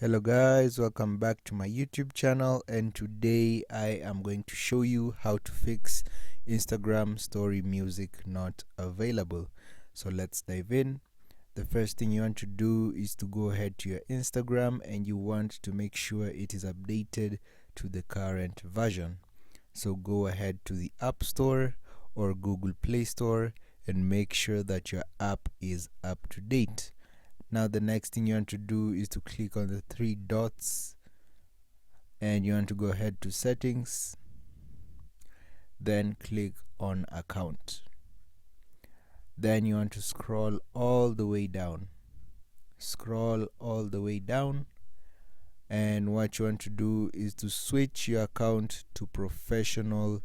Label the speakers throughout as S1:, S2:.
S1: Hello guys, welcome back to my YouTube channel, and today I am going to show you how to fix Instagram story music not available. So let's dive in. The first thing you want to do is to go ahead to your Instagram and you want to make sure it is updated to the current version. So go ahead to the App Store or Google Play Store and make sure that your app is up to date. Now the next thing you want to do is to click on the three dots and you want to go ahead to settings, then click on account. Then you want to scroll all the way down. And what you want to do is to switch your account to professional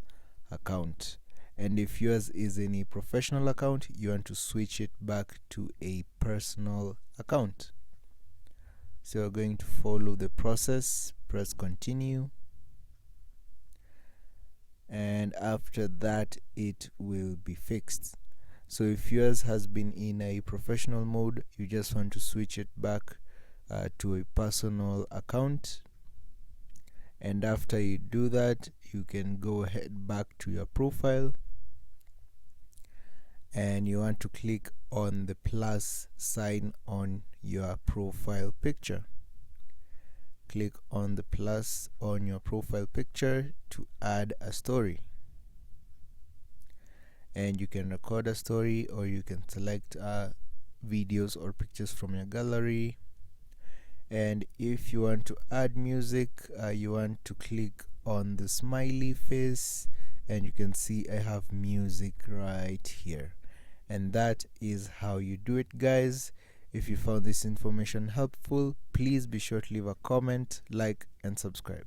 S1: account. And if yours is in a professional account, you want to switch it back to a personal account. So you're going to follow the process, press continue, and after that it will be fixed. So if yours has been in a professional mode, you just want to switch it back to a personal account, and after you do that, you can go ahead back to your profile and you want to click on the plus sign on your profile picture. Click on the plus on your profile picture to add a story, and you can record a story or you can select videos or pictures from your gallery. And if you want to add music, you want to click on the smiley face and you can see I have music right here. And that is how you do it, guys. If you found this information helpful, please be sure to leave a comment, like, and subscribe.